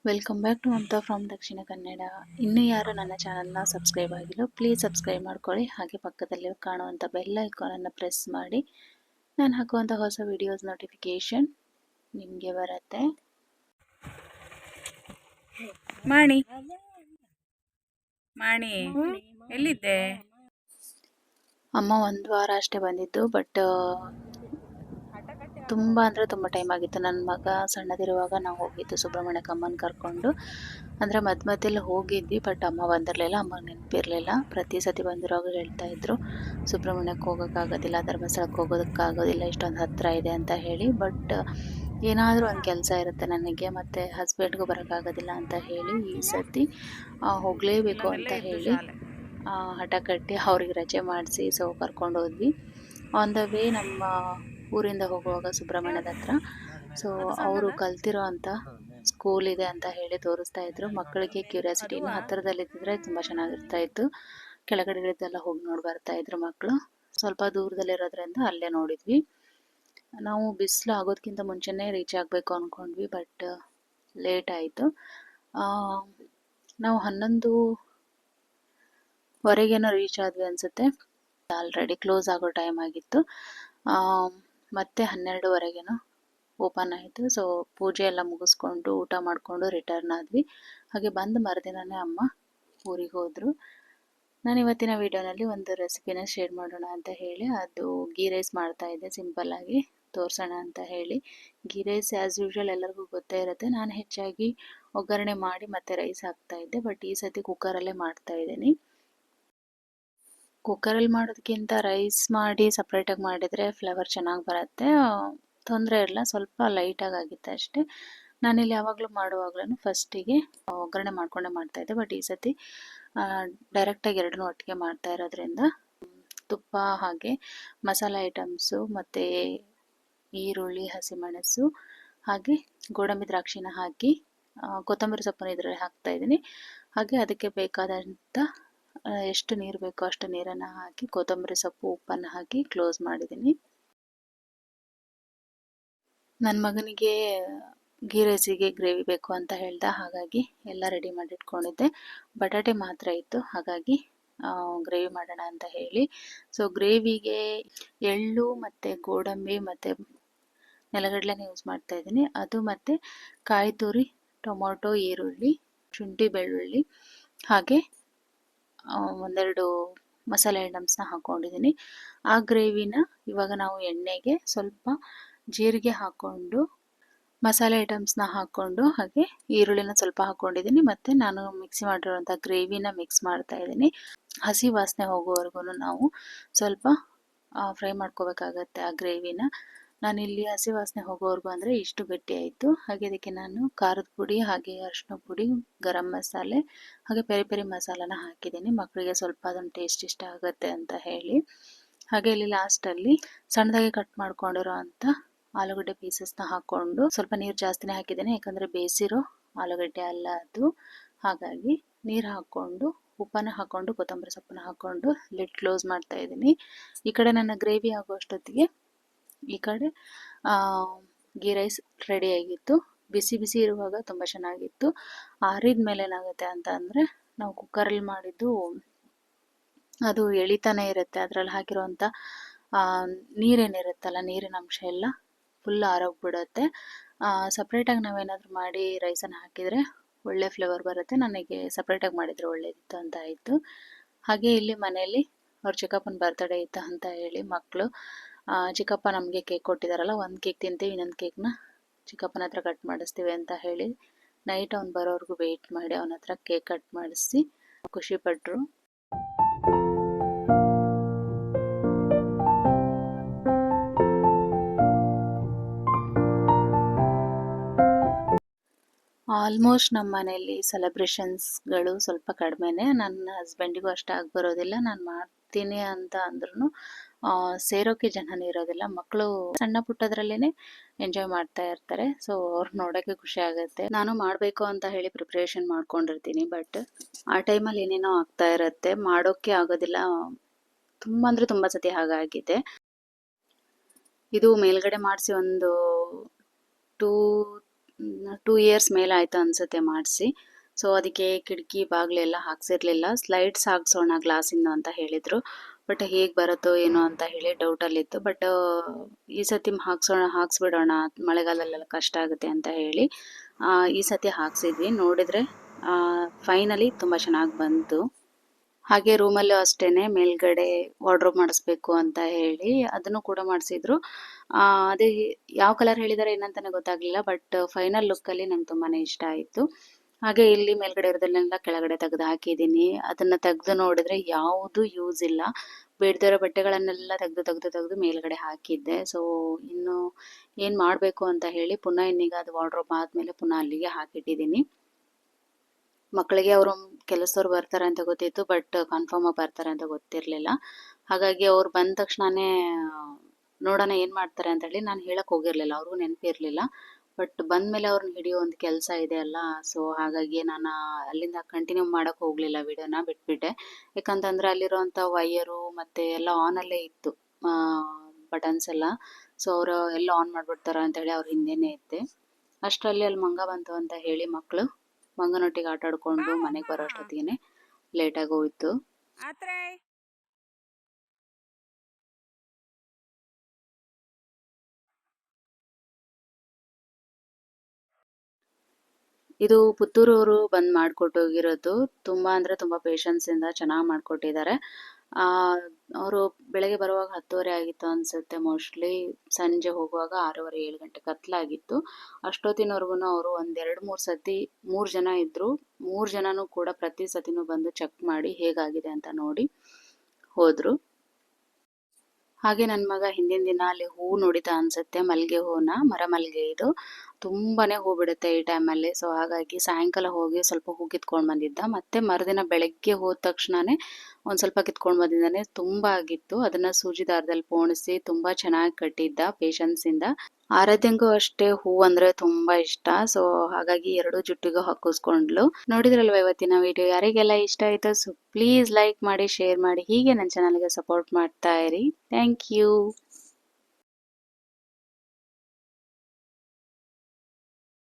Welcome back to Mamata from Dakshina Kannada. ಇನ್ನೂ ಯಾರು ನನ್ನ ಚಾನಲ್ನ ಸಬ್ಸ್ಕ್ರೈಬ್ ಆಗಿಲ್ಲ, ಪ್ಲೀಸ್ ಸಬ್ಸ್ಕ್ರೈಬ್ ಮಾಡ್ಕೊಳ್ಳಿ. ಹಾಗೆ ಪಕ್ಕದಲ್ಲಿ ಕಾಣುವಂಥ ಬೆಲ್ ಐಕಾನನ್ನು ಪ್ರೆಸ್ ಮಾಡಿ ನಾನು ಹಾಕುವಂಥ ಹೊಸ ವಿಡಿಯೋಸ್ ನೋಟಿಫಿಕೇಷನ್ ನಿಮಗೆ ಬರುತ್ತೆ. ಮಾಣಿ ಮಾಣಿ ಎಲ್ಲಿದ್ದೆ? ಅಮ್ಮ ಒಂದು ವಾರ ಅಷ್ಟೇ ಬಂದಿದ್ದು, ಬಟ್ ತುಂಬ ಅಂದರೆ ತುಂಬ ಟೈಮ್ ಆಗಿತ್ತು. ನನ್ನ ಮಗ ಸಣ್ಣದಿರುವಾಗ ನಾವು ಹೋಗಿದ್ದು ಸುಬ್ರಹ್ಮಣ್ಯಕ್ಕೆ ಅಮ್ಮನ ಕರ್ಕೊಂಡು. ಅಂದರೆ ಮಧ್ಯದಲ್ಲಿ ಹೋಗಿದ್ವಿ, ಬಟ್ ಅಮ್ಮ ಬಂದಿರಲಿಲ್ಲ, ಅಮ್ಮ ನೆನಪಿರಲಿಲ್ಲ. ಪ್ರತಿ ಸತಿ ಬಂದಿರುವಾಗ ಹೇಳ್ತಾಯಿದ್ರು ಸುಬ್ರಹ್ಮಣ್ಯಕ್ಕೆ ಹೋಗೋಕ್ಕಾಗೋದಿಲ್ಲ, ಧರ್ಮಸ್ಥಳಕ್ಕೆ ಹೋಗೋದಕ್ಕಾಗೋದಿಲ್ಲ, ಇಷ್ಟೊಂದು ಹತ್ತಿರ ಇದೆ ಅಂತ ಹೇಳಿ. ಬಟ್ ಏನಾದರೂ ಒಂದು ಕೆಲಸ ಇರುತ್ತೆ ನನಗೆ, ಮತ್ತು ಹಸ್ಬೆಂಡ್ಗೂ ಬರೋಕ್ಕಾಗೋದಿಲ್ಲ ಅಂತ ಹೇಳಿ ಈ ಸತಿ ಹೋಗಲೇಬೇಕು ಅಂತ ಹೇಳಿ ಹಠ ಕಟ್ಟಿ ಅವ್ರಿಗೆ ರಜೆ ಮಾಡಿಸಿ ಕರ್ಕೊಂಡು ಹೋದ್ವಿ. ಆನ್ ದ ವೇ ನಮ್ಮ ಊರಿಂದ ಹೋಗುವಾಗ ಸುಬ್ರಹ್ಮಣ್ಯದ ಹತ್ರ ಅವರು ಕಲ್ತಿರೋ ಅಂಥ ಸ್ಕೂಲ್ ಇದೆ ಅಂತ ಹೇಳಿ ತೋರಿಸ್ತಾ ಇದ್ರು. ಮಕ್ಕಳಿಗೆ ಕ್ಯೂರಿಯಾಸಿಟಿ, ಇನ್ನು ಹತ್ತಿರದಲ್ಲಿದ್ದರೆ ತುಂಬ ಚೆನ್ನಾಗಿರ್ತಾ ಇತ್ತು. ಕೆಳಗಡೆ ಇಳಿದೆಲ್ಲ ಹೋಗಿ ನೋಡಿ ಬರ್ತಾ ಇದ್ರು ಮಕ್ಕಳು. ಸ್ವಲ್ಪ ದೂರದಲ್ಲಿರೋದ್ರಿಂದ ಅಲ್ಲೇ ನೋಡಿದ್ವಿ. ನಾವು ಬಿಸಿಲು ಆಗೋದಕ್ಕಿಂತ ಮುಂಚೆನೇ ರೀಚ್ ಆಗಬೇಕು ಅಂದ್ಕೊಂಡ್ವಿ, ಬಟ್ ಲೇಟ್ ಆಯಿತು. ನಾವು 11:15 ರೀಚ್ ಆದ್ವಿ ಅನಿಸುತ್ತೆ. ಆಲ್ರೆಡಿ ಕ್ಲೋಸ್ ಆಗೋ ಟೈಮ್ ಆಗಿತ್ತು. ಮತ್ತೆ 12:15 ಓಪನ್ ಆಯಿತು. ಪೂಜೆ ಎಲ್ಲ ಮುಗಿಸ್ಕೊಂಡು ಊಟ ಮಾಡಿಕೊಂಡು ರಿಟರ್ನ್ ಆದ್ವಿ. ಹಾಗೆ ಬಂದು ಮರುದಿನನೇ ಅಮ್ಮ ಊರಿಗೆ ಹೋದರು. ನಾನು ಇವತ್ತಿನ ವಿಡಿಯೋನಲ್ಲಿ ಒಂದು ರೆಸಿಪಿನ ಶೇರ್ ಮಾಡೋಣ ಅಂತ ಹೇಳಿ, ಅದು ಗೀ ರೈಸ್ ಮಾಡ್ತಾಯಿದ್ದೆ. ಸಿಂಪಲ್ಲಾಗಿ ತೋರಿಸೋಣ ಅಂತ ಹೇಳಿ. ಗೀ ರೈಸ್ ಆ್ಯಸ್ ಯೂಶ್ವಲ್ ಎಲ್ಲರಿಗೂ ಗೊತ್ತೇ ಇರುತ್ತೆ. ನಾನು ಹೆಚ್ಚಾಗಿ ಒಗ್ಗರಣೆ ಮಾಡಿ ಮತ್ತೆ ರೈಸ್ ಹಾಕ್ತಾಯಿದ್ದೆ, ಬಟ್ ಈ ಸತಿ ಕುಕ್ಕರಲ್ಲೇ ಮಾಡ್ತಾಯಿದ್ದೀನಿ. ಕುಕ್ಕರಲ್ಲಿ ಮಾಡೋದಕ್ಕಿಂತ ರೈಸ್ ಮಾಡಿ ಸಪ್ರೇಟಾಗಿ ಮಾಡಿದರೆ ಫ್ಲೇವರ್ ಚೆನ್ನಾಗಿ ಬರುತ್ತೆ, ತೊಂದರೆ ಇಲ್ಲ. ಸ್ವಲ್ಪ ಲೈಟಾಗಿ ಆಗಿತ್ತು ಅಷ್ಟೇ. ನಾನಿಲ್ಲಿ ಯಾವಾಗಲೂ ಮಾಡುವಾಗಲೂ ಫಸ್ಟಿಗೆ ಒಗ್ಗರಣೆ ಮಾಡ್ಕೊಂಡೇ ಮಾಡ್ತಾಯಿದ್ದೆ, ಬಟ್ ಈ ಸತಿ ಡೈರೆಕ್ಟಾಗಿ ಎರಡನ್ನೂ ಒಟ್ಟಿಗೆ ಮಾಡ್ತಾ ಇರೋದ್ರಿಂದ ತುಪ್ಪ ಹಾಗೆ ಮಸಾಲೆ ಐಟಮ್ಸು ಮತ್ತು ಈರುಳ್ಳಿ, ಹಸಿಮೆಣಸು ಹಾಗೆ ಗೋಡಂಬಿ ದ್ರಾಕ್ಷಿನ ಹಾಕಿ ಕೊತ್ತಂಬರಿ ಸೊಪ್ಪನ್ನು ಇದರಲ್ಲಿ ಹಾಕ್ತಾಯಿದ್ದೀನಿ. ಹಾಗೆ ಅದಕ್ಕೆ ಬೇಕಾದಂಥ ಎಷ್ಟು ನೀರು ಬೇಕೋ ಅಷ್ಟು ನೀರನ್ನು ಹಾಕಿ ಕೊತ್ತಂಬರಿ ಸೊಪ್ಪು, ಉಪ್ಪನ್ನು ಹಾಕಿ ಕ್ಲೋಸ್ ಮಾಡಿದ್ದೀನಿ. ನನ್ನ ಮಗನಿಗೆ ಗೀ ರೈಸಿಗೆ ಗ್ರೇವಿ ಬೇಕು ಅಂತ ಹೇಳ್ದ, ಹಾಗಾಗಿ ಎಲ್ಲ ರೆಡಿ ಮಾಡಿ ಇಟ್ಕೊಂಡಿದ್ದೆ. ಬಟಾಟೆ ಮಾತ್ರ ಇತ್ತು, ಹಾಗಾಗಿ ಗ್ರೇವಿ ಮಾಡೋಣ ಅಂತ ಹೇಳಿ. ಗ್ರೇವಿಗೆ ಎಳ್ಳು ಮತ್ತು ಗೋಡಂಬಿ ಮತ್ತು ನೆಲಗಡಲೆನ ಯೂಸ್ ಮಾಡ್ತಾ ಇದ್ದೀನಿ. ಅದು ಮತ್ತು ಕಾಯಿ ತುರಿ, ಟೊಮೊಟೊ, ಈರುಳ್ಳಿ, ಶುಂಠಿ, ಬೆಳ್ಳುಳ್ಳಿ ಹಾಗೆ ಒಂದೆರಡು ಮಸಾಲೆ ಐಟಮ್ಸ್ನ ಹಾಕ್ಕೊಂಡಿದ್ದೀನಿ. ಆ ಗ್ರೇವಿನ ಇವಾಗ ನಾವು ಎಣ್ಣೆಗೆ ಸ್ವಲ್ಪ ಜೀರಿಗೆ ಹಾಕ್ಕೊಂಡು ಮಸಾಲೆ ಐಟಮ್ಸ್ನ ಹಾಕ್ಕೊಂಡು ಹಾಗೆ ಈರುಳ್ಳಿನ ಸ್ವಲ್ಪ ಹಾಕ್ಕೊಂಡಿದ್ದೀನಿ. ಮತ್ತು ನಾನು ಮಿಕ್ಸಿ ಮಾಡಿರೋಂಥ ಗ್ರೇವಿನ ಮಿಕ್ಸ್ ಮಾಡ್ತಾ ಇದ್ದೀನಿ. ಹಸಿ ವಾಸನೆ ಹೋಗೋವರೆಗೂ ನಾವು ಸ್ವಲ್ಪ ಫ್ರೈ ಮಾಡ್ಕೋಬೇಕಾಗತ್ತೆ ಆ ಗ್ರೇವಿನ. ನಾನಿಲ್ಲಿ ಹಸಿ ವಾಸನೆ ಹೋಗೋವರೆಗೂ ಅಂದರೆ ಇಷ್ಟು ಗಟ್ಟಿ ಆಯಿತು. ಹಾಗೆ ಅದಕ್ಕೆ ನಾನು ಖಾರದ ಪುಡಿ ಹಾಗೆ ಅರಿಶಿನ ಪುಡಿ, ಗರಂ ಮಸಾಲೆ ಹಾಗೆ ಪೆರಿ ಪೆರಿ ಮಸಾಲನ ಹಾಕಿದ್ದೀನಿ. ಮಕ್ಕಳಿಗೆ ಸ್ವಲ್ಪ ಅದನ್ನು ಟೇಸ್ಟ್ ಇಷ್ಟ ಆಗುತ್ತೆ ಅಂತ ಹೇಳಿ. ಹಾಗೆ ಇಲ್ಲಿ ಲಾಸ್ಟಲ್ಲಿ ಸಣ್ಣದಾಗಿ ಕಟ್ ಮಾಡ್ಕೊಂಡಿರೋ ಅಂಥ ಆಲೂಗಡ್ಡೆ ಪೀಸಸ್ನ ಹಾಕ್ಕೊಂಡು ಸ್ವಲ್ಪ ನೀರು ಜಾಸ್ತಿನೇ ಹಾಕಿದ್ದೇನೆ, ಯಾಕಂದರೆ ಬೇಯಿಸಿರೋ ಆಲೂಗಡ್ಡೆ ಅಲ್ಲ ಅದು. ಹಾಗಾಗಿ ನೀರು ಹಾಕ್ಕೊಂಡು ಉಪ್ಪನ್ನು ಹಾಕ್ಕೊಂಡು ಕೊತ್ತಂಬರಿ ಸೊಪ್ಪನ್ನ ಹಾಕ್ಕೊಂಡು ಲಿಡ್ ಕ್ಲೋಸ್ ಮಾಡ್ತಾ ಇದ್ದೀನಿ. ಈ ಕಡೆ ನನ್ನ ಗ್ರೇವಿ ಆಗೋ ಅಷ್ಟೊತ್ತಿಗೆ ಈ ಕಡೆ ಗೀ ರೈಸ್ ರೆಡಿಯಾಗಿತ್ತು. ಬಿಸಿ ಬಿಸಿ ಇರುವಾಗ ತುಂಬ ಚೆನ್ನಾಗಿತ್ತು. ಆರಿದ ಮೇಲೆ ಏನಾಗುತ್ತೆ ಅಂತ ಅಂದರೆ, ನಾವು ಕುಕ್ಕರಲ್ಲಿ ಮಾಡಿದ್ದು ಅದು ಎಳಿತಾನೆ ಇರುತ್ತೆ. ಅದರಲ್ಲಿ ಹಾಕಿರೋಂಥ ನೀರೇನಿರುತ್ತಲ್ಲ, ನೀರಿನ ಅಂಶ ಎಲ್ಲ ಫುಲ್ ಆರೋಗ್ಬಿಡುತ್ತೆ. ಸಪ್ರೇಟಾಗಿ ನಾವೇನಾದರೂ ಮಾಡಿ ರೈಸನ್ನು ಹಾಕಿದರೆ ಒಳ್ಳೆ ಫ್ಲೇವರ್ ಬರುತ್ತೆ. ನನಗೆ ಸಪ್ರೇಟಾಗಿ ಮಾಡಿದರೆ ಒಳ್ಳೆಯದಿತ್ತು ಅಂತ ಆಯಿತು. ಹಾಗೆ ಇಲ್ಲಿ ಮನೆಯಲ್ಲಿ ಅವ್ರ ಚಿಕ್ಕಪ್ಪನ ಬರ್ತಡೇ ಇತ್ತು ಅಂತ ಹೇಳಿ ಮಕ್ಕಳು, ಚಿಕ್ಕಪ್ಪ ನಮಗೆ ಕೇಕ್ ಕೊಟ್ಟಿದ್ದಾರಲ್ಲ, ಒಂದು ಕೇಕ್ ತಿಂತೀವಿ, ಇನ್ನೊಂದು ಕೇಕ್ನ ಚಿಕ್ಕಪ್ಪನ ಹತ್ರ ಕಟ್ ಮಾಡಿಸ್ತೀವಿ ಅಂತ ಹೇಳಿ ನೈಟ್ ಅವ್ನು ಬರೋವರೆಗೂ ವೆಯ್ಟ್ ಮಾಡಿ ಅವನ ಹತ್ರ ಕೇಕ್ ಕಟ್ ಮಾಡಿಸಿ ಖುಷಿಪಟ್ಟರು. ಆಲ್ಮೋಸ್ಟ್ ನಮ್ಮ ಮನೆಯಲ್ಲಿ ಸೆಲೆಬ್ರೇಷನ್ಸ್ಗಳು ಸ್ವಲ್ಪ ಕಡಿಮೆನೇ. ನನ್ನ ಹಸ್ಬೆಂಡಿಗೂ ಅಷ್ಟಾಗಿ ಬರೋದಿಲ್ಲ. ನಾನು ಮಾಡ್ತೀನಿ ಅಂತ ಅಂದ್ರೂ ಸೇರೋಕ್ಕೆ ಜನನೇ ಇರೋದಿಲ್ಲ. ಮಕ್ಕಳು ಸಣ್ಣ ಪುಟ್ಟದ್ರಲ್ಲೇ ಎಂಜಾಯ್ ಮಾಡ್ತಾ ಇರ್ತಾರೆ. ಅವ್ರು ನೋಡೋಕ್ಕೆ ಖುಷಿ ಆಗುತ್ತೆ. ನಾನು ಮಾಡಬೇಕು ಅಂತ ಹೇಳಿ ಪ್ರಿಪ್ರೇಷನ್ ಮಾಡ್ಕೊಂಡಿರ್ತೀನಿ, ಬಟ್ ಆ ಟೈಮಲ್ಲಿ ಏನೇನೋ ಆಗ್ತಾ ಇರುತ್ತೆ, ಮಾಡೋಕ್ಕೆ ಆಗೋದಿಲ್ಲ. ತುಂಬ ಅಂದರೆ ತುಂಬ ಸತಿ ಹಾಗಾಗಿದೆ. ಇದು ಮೇಲ್ಗಡೆ ಮಾಡಿಸಿ ಒಂದು 2 2 ಇಯರ್ಸ್ ಮೇಲೆ ಆಯಿತು ಅನಿಸುತ್ತೆ ಮಾಡಿಸಿ. ಸೊ ಅದಕ್ಕೆ ಕಿಟಕಿ ಬಾಗಿಲೆಲ್ಲ ಹಾಕ್ಸಿರ್ಲಿಲ್ಲ. ಸ್ಲೈಡ್ಸ್ ಹಾಕ್ಸೋಣ ಗ್ಲಾಸಿಂದು ಅಂತ ಹೇಳಿದರು. ಬಟ್ ಹೇಗೆ ಬರುತ್ತೋ ಏನೋ ಅಂತ ಹೇಳಿ ಡೌಟಲ್ಲಿತ್ತು. ಬಟ್ ಈ ಸತಿ ಹಾಕ್ಸ್ಬಿಡೋಣ, ಮಳೆಗಾಲದಲ್ಲೆಲ್ಲ ಕಷ್ಟ ಆಗುತ್ತೆ ಅಂತ ಹೇಳಿ ಈ ಸತಿ ಹಾಕ್ಸಿದ್ವಿ. ನೋಡಿದರೆ ಫೈನಲಿ ತುಂಬ ಚೆನ್ನಾಗಿ ಬಂತು. ಹಾಗೆ ರೂಮಲ್ಲೂ ಅಷ್ಟೇನೆ ಮೇಲ್ಗಡೆ ವಾರ್ಡ್ರೋಬ್ ಮಾಡಿಸ್ಬೇಕು ಅಂತ ಹೇಳಿ ಅದನ್ನು ಕೂಡ ಮಾಡಿಸಿದ್ರು. ಅದೇ ಯಾವ ಕಲರ್ ಹೇಳಿದ್ದಾರೆ ಏನಂತಾನೆ ಗೊತ್ತಾಗಲಿಲ್ಲ. ಬಟ್ ಫೈನಲ್ ಲುಕ್ಕಲ್ಲಿ ನಂಗೆ ತುಂಬಾ ಇಷ್ಟ ಆಯಿತು. ಹಾಗೆ ಇಲ್ಲಿ ಮೇಲ್ಗಡೆ ಇರೋದನ್ನೆಲ್ಲ ಕೆಳಗಡೆ ತೆಗೆದು ಹಾಕಿದ್ದೀನಿ. ಅದನ್ನು ತೆಗೆದು ನೋಡಿದ್ರೆ ಯಾವುದು ಯೂಸ್ ಇಲ್ಲ. ಬೇಡದಿರೋ ಬಟ್ಟೆಗಳನ್ನೆಲ್ಲ ತೆಗೆದು ಮೇಲ್ಗಡೆ ಹಾಕಿದ್ದೆ. ಸೊ ಇನ್ನು ಏನು ಮಾಡಬೇಕು ಅಂತ ಹೇಳಿ ಪುನಃ ಇನ್ನೀಗ ಅದು ವಾರ್ಡ್ರೋಬ್ ಆದಮೇಲೆ ಪುನಃ ಅಲ್ಲಿಗೆ ಹಾಕಿಟ್ಟಿದ್ದೀನಿ. ಮಕ್ಕಳಿಗೆ ಅವರು ಕೆಲಸದವ್ರು ಬರ್ತಾರೆ ಅಂತ ಗೊತ್ತಿತ್ತು, ಬಟ್ ಕನ್ಫರ್ಮ್ ಆಗಿ ಬರ್ತಾರೆ ಅಂತ ಗೊತ್ತಿರಲಿಲ್ಲ. ಹಾಗಾಗಿ ಅವ್ರು ಬಂದ ತಕ್ಷಣನೇ ನೋಡೋಣ ಏನು ಮಾಡ್ತಾರೆ ಅಂತ ಹೇಳಿ ನಾನು ಹೇಳಕ್ಕೆ ಹೋಗಿರಲಿಲ್ಲ, ಅವ್ರಿಗೂ ನೆನಪಿರಲಿಲ್ಲ. ಬಟ್ ಬಂದಮೇಲೆ ಅವ್ರನ್ನ ಹಿಡಿಯೋ ಒಂದು ಕೆಲಸ ಇದೆ ಅಲ್ಲ, ಸೊ ಹಾಗಾಗಿ ನಾನು ಅಲ್ಲಿಂದ ಕಂಟಿನ್ಯೂ ಮಾಡೋಕ್ಕೆ ಹೋಗಲಿಲ್ಲ, ವಿಡಿಯೋನ ಬಿಟ್ಬಿಟ್ಟೆ. ಯಾಕಂತಂದರೆ ಅಲ್ಲಿರೋಂಥ ವೈಯರು ಮತ್ತು ಎಲ್ಲ ಆನಲ್ಲೇ ಇತ್ತು, ಬಟನ್ಸ್ ಎಲ್ಲ. ಸೊ ಅವರು ಎಲ್ಲ ಆನ್ ಮಾಡಿಬಿಡ್ತಾರೆ ಅಂತೇಳಿ ಅವ್ರ ಹಿಂದೆನೇ ಇದ್ದೆ. ಅಷ್ಟರಲ್ಲಿ ಅಲ್ಲಿ ಮಂಗ ಬಂತು ಅಂತ ಹೇಳಿ ಮಕ್ಕಳು ಮಂಗನೊಟ್ಟಿಗೆ ಆಟ ಆಡ್ಕೊಂಡು ಮನೆಗೆ ಬರೋ ಅಷ್ಟೊತ್ತಿಗೆ ಲೇಟಾಗಿ ಹೋಯ್ತು. ಇದು ಪುತ್ತೂರವರು ಬಂದು ಮಾಡಿಕೊಟ್ಟೋಗಿರೋದು. ತುಂಬ ಅಂದರೆ ತುಂಬ ಪೇಷನ್ಸಿಂದ ಚೆನ್ನಾಗಿ ಮಾಡಿಕೊಟ್ಟಿದ್ದಾರೆ. ಅವರು ಬೆಳಗ್ಗೆ ಬರುವಾಗ 10:30 ಆಗಿತ್ತು ಅನಿಸುತ್ತೆ ಮೋಸ್ಟ್ಲಿ. ಸಂಜೆ ಹೋಗುವಾಗ 6:30 7 ಗಂಟೆ ಕತ್ಲಾಗಿತ್ತು. ಅಷ್ಟೊತ್ತಿನವರೆಗೂ ಅವರು ಒಂದು 2-3 ಸತಿ 3 ಜನ ಇದ್ದರು. 3 ಜನನೂ ಕೂಡ ಪ್ರತಿ ಸತಿನೂ ಬಂದು ಚೆಕ್ ಮಾಡಿ ಹೇಗಾಗಿದೆ ಅಂತ ನೋಡಿ ಹೋದರು. ಹಾಗೆ ನನ್ನ ಮಗ ಹಿಂದಿನ ದಿನ ಅಲ್ಲಿ ಹೂವು ನೋಡಿದ ಅನಿಸುತ್ತೆ, ಮಲ್ಲಿಗೆ ಹೂವನ್ನ, ಮರಮಲ್ಲಿಗೆ ಇದು. ತುಂಬಾ ಹೂ ಬಿಡುತ್ತೆ ಈ ಟೈಮಲ್ಲಿ. ಸೊ ಹಾಗಾಗಿ ಸಾಯಂಕಾಲ ಹೋಗಿ ಸ್ವಲ್ಪ ಹೂ ಕಿತ್ಕೊಂಡು ಬಂದಿದ್ದ. ಮತ್ತು ಮರುದಿನ ಬೆಳಗ್ಗೆ ಹೋದ ತಕ್ಷಣವೇ ಒಂದು ಸ್ವಲ್ಪ ಕಿತ್ಕೊಂಡು ಬಂದಿದ್ದಾನೆ. ತುಂಬ ಆಗಿತ್ತು. ಅದನ್ನು ಸೂಜಿ ದಾರದಲ್ಲಿ ಪೋಣಿಸಿ ತುಂಬ ಚೆನ್ನಾಗಿ ಕಟ್ಟಿದ್ದ ಪೇಷನ್ಸಿಂದ. ಆರಾಧ್ಯಂಗೂ ಅಷ್ಟೇ ಹೂ ಅಂದರೆ ತುಂಬ ಇಷ್ಟ. ಸೊ ಹಾಗಾಗಿ 2 ಜುಟ್ಟಿಗೂ ಹಾಕಿಸ್ಕೊಂಡ್ಲು. ನೋಡಿದ್ರಲ್ವ ಇವತ್ತಿನ ವಿಡಿಯೋ. ಯಾರಿಗೆಲ್ಲ ಇಷ್ಟ ಆಯಿತು ಸೊ ಪ್ಲೀಸ್ ಲೈಕ್ ಮಾಡಿ, ಶೇರ್ ಮಾಡಿ. ಹೀಗೆ ನನ್ನ ಚಾನಲ್ಗೆ ಸಪೋರ್ಟ್ ಮಾಡ್ತಾ ಇರಿ. Thank you.